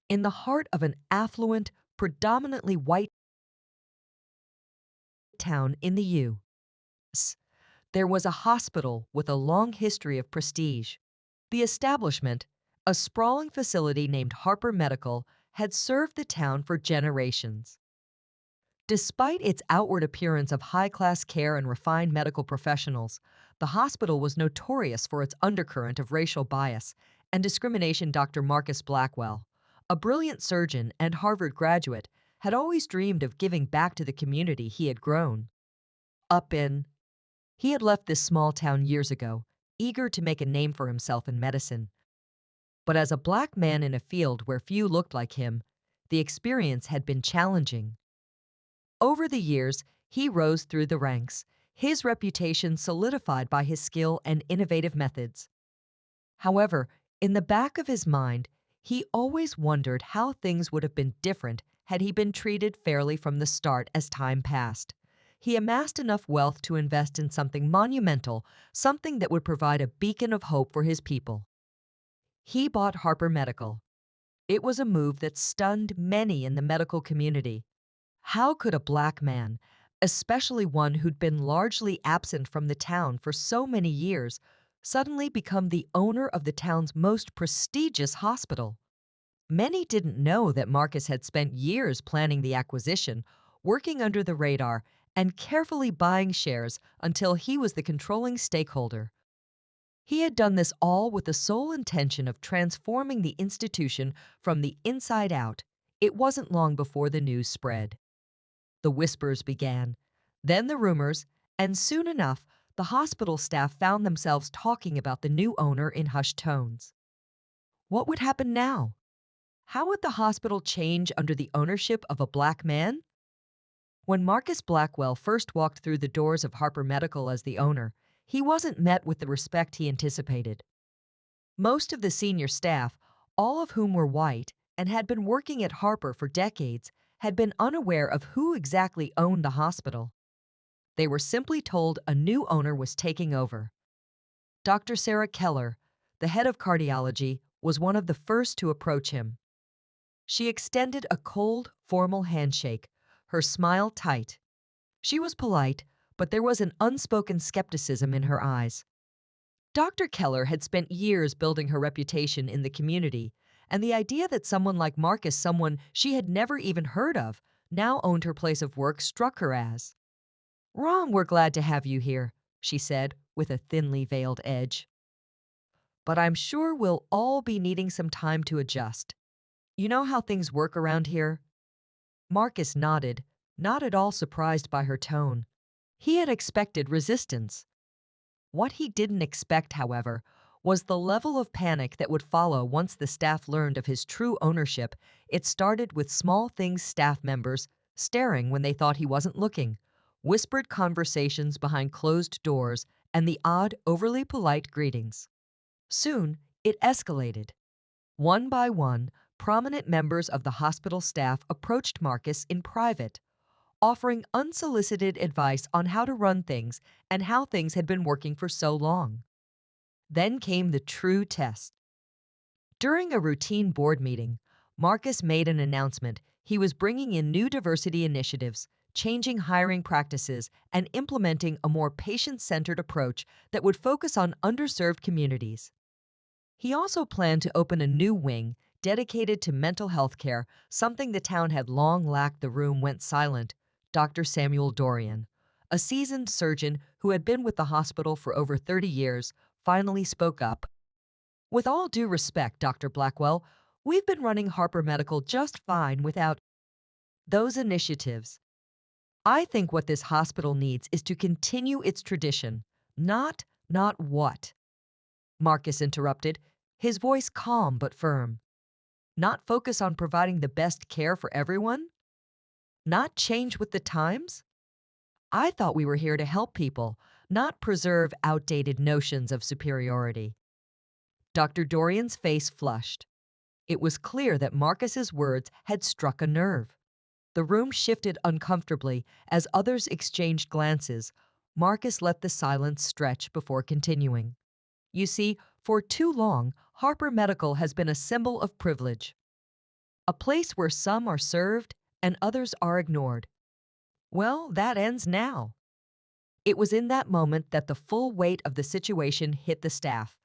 In the heart of an affluent, predominantly white town in the U.S., there was a hospital with a long history of prestige. The establishment, a sprawling facility named Harper Medical, had served the town for generations. Despite its outward appearance of high-class care and refined medical professionals, the hospital was notorious for its undercurrent of racial bias and discrimination. Dr. Marcus Blackwell, a brilliant surgeon and Harvard graduate, had always dreamed of giving back to the community he had grown up in. He had left this small town years ago, eager to make a name for himself in medicine. But as a black man in a field where few looked like him, the experience had been challenging. Over the years, he rose through the ranks, his reputation solidified by his skill and innovative methods. However, in the back of his mind, he always wondered how things would have been different had he been treated fairly from the start. As time passed, he amassed enough wealth to invest in something monumental, something that would provide a beacon of hope for his people. He bought Harper Medical. It was a move that stunned many in the medical community. How could a black man, especially one who'd been largely absent from the town for so many years, suddenly become the owner of the town's most prestigious hospital? Many didn't know that Marcus had spent years planning the acquisition, working under the radar, and carefully buying shares until he was the controlling stakeholder. He had done this all with the sole intention of transforming the institution from the inside out. It wasn't long before the news spread. The whispers began, then the rumors, and soon enough, the hospital staff found themselves talking about the new owner in hushed tones. What would happen now? How would the hospital change under the ownership of a black man? When Marcus Blackwell first walked through the doors of Harper Medical as the owner, he wasn't met with the respect he anticipated. Most of the senior staff, all of whom were white and had been working at Harper for decades, had been unaware of who exactly owned the hospital. They were simply told a new owner was taking over. Dr. Sarah Keller, the head of cardiology, was one of the first to approach him. She extended a cold, formal handshake, her smile tight. She was polite, but there was an unspoken skepticism in her eyes. Dr. Keller had spent years building her reputation in the community, and the idea that someone like Marcus, someone she had never even heard of, now owned her place of work struck her as wrong. "We're glad to have you here," she said, with a thinly veiled edge. "But I'm sure we'll all be needing some time to adjust. You know how things work around here?" Marcus nodded, not at all surprised by her tone. He had expected resistance. What he didn't expect, however, was the level of panic that would follow once the staff learned of his true ownership. It started with small things: staff members staring when they thought he wasn't looking, whispered conversations behind closed doors, and the odd, overly polite greetings. Soon, it escalated. One by one, prominent members of the hospital staff approached Marcus in private, offering unsolicited advice on how to run things and how things had been working for so long. Then came the true test. During a routine board meeting, Marcus made an announcement. He was bringing in new diversity initiatives, changing hiring practices, and implementing a more patient-centered approach that would focus on underserved communities. He also planned to open a new wing dedicated to mental health care, something the town had long lacked. The room went silent. Dr. Samuel Dorian, a seasoned surgeon who had been with the hospital for over 30 years, finally spoke up. "With all due respect, Dr. Blackwell, we've been running Harper Medical just fine without those initiatives. I think what this hospital needs is to continue its tradition, not what?" Marcus interrupted, his voice calm but firm. "Not focus on providing the best care for everyone? Not change with the times? I thought we were here to help people, not preserve outdated notions of superiority." Dr. Dorian's face flushed. It was clear that Marcus's words had struck a nerve. The room shifted uncomfortably as others exchanged glances. Marcus let the silence stretch before continuing. "You see, for too long, Harper Medical has been a symbol of privilege. a place where some are served and others are ignored. Well, that ends now. It was in that moment that the full weight of the situation hit the staff.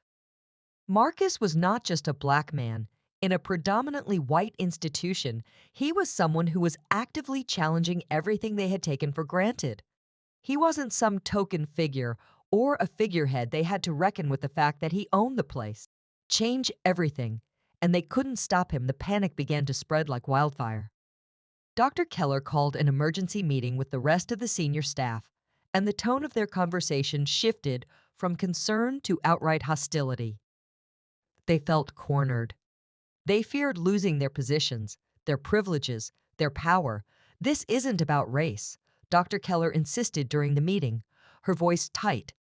Marcus was not just a black man. In a predominantly white institution, he was someone who was actively challenging everything they had taken for granted. He wasn't some token figure or a figurehead they had to reckon with the fact that he owned the place. Change everything, and they couldn't stop him. The panic began to spread like wildfire. Dr. Keller called an emergency meeting with the rest of the senior staff, and the tone of their conversation shifted from concern to outright hostility. They felt cornered. They feared losing their positions, their privileges, their power. This isn't about race, Dr. Keller insisted during the meeting, her voice tight.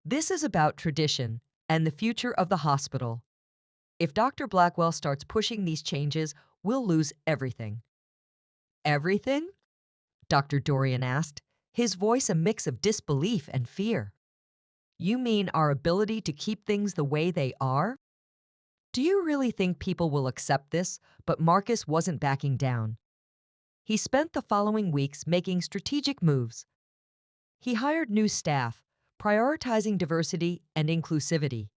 This is about tradition and the future of the hospital. If Dr. Blackwell starts pushing these changes, we'll lose everything. Everything? Dr. Dorian asked, his voice a mix of disbelief and fear. You mean our ability to keep things the way they are? Do you really think people will accept this? But Marcus wasn't backing down. He spent the following weeks making strategic moves. He hired new staff, prioritizing diversity and inclusivity.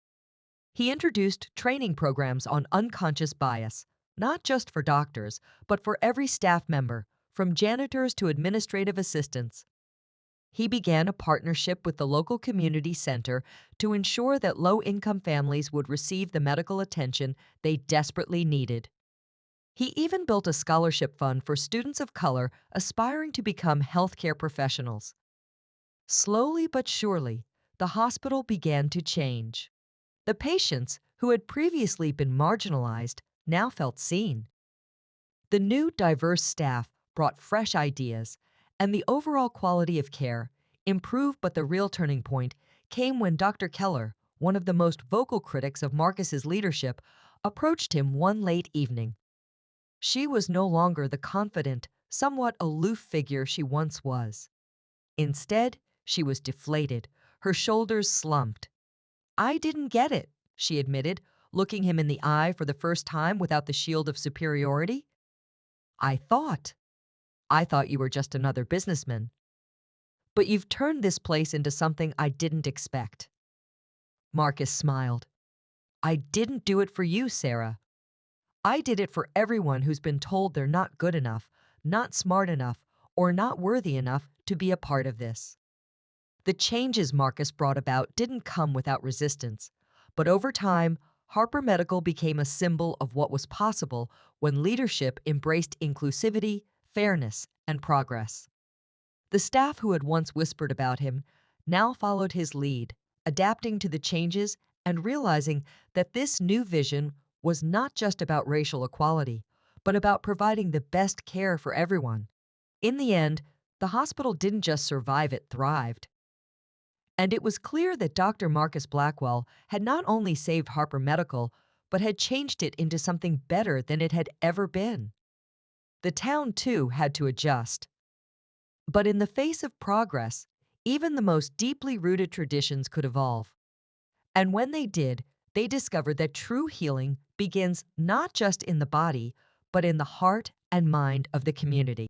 He introduced training programs on unconscious bias, not just for doctors, but for every staff member, from janitors to administrative assistants. He began a partnership with the local community center to ensure that low-income families would receive the medical attention they desperately needed. He even built a scholarship fund for students of color aspiring to become healthcare professionals. Slowly but surely, the hospital began to change. The patients, who had previously been marginalized, now felt seen. The new diverse staff brought fresh ideas, and the overall quality of care improved. But the real turning point came when Dr. Keller, one of the most vocal critics of Marcus's leadership, approached him one late evening. She was no longer the confident, somewhat aloof figure she once was. Instead, she was deflated, her shoulders slumped. I didn't get it, she admitted, looking him in the eye for the first time without the shield of superiority. I thought you were just another businessman. But you've turned this place into something I didn't expect. Marcus smiled. I didn't do it for you, Sarah. I did it for everyone who's been told they're not good enough, not smart enough, or not worthy enough to be a part of this. The changes Marcus brought about didn't come without resistance, but over time, Harper Medical became a symbol of what was possible when leadership embraced inclusivity, fairness, and progress. The staff who had once whispered about him now followed his lead, adapting to the changes and realizing that this new vision was not just about racial equality, but about providing the best care for everyone. In the end, the hospital didn't just survive, it thrived. And it was clear that Dr. Marcus Blackwell had not only saved Harper Medical, but had changed it into something better than it had ever been. The town, too, had to adjust. But in the face of progress, even the most deeply rooted traditions could evolve. And when they did, they discovered that true healing begins not just in the body, but in the heart and mind of the community.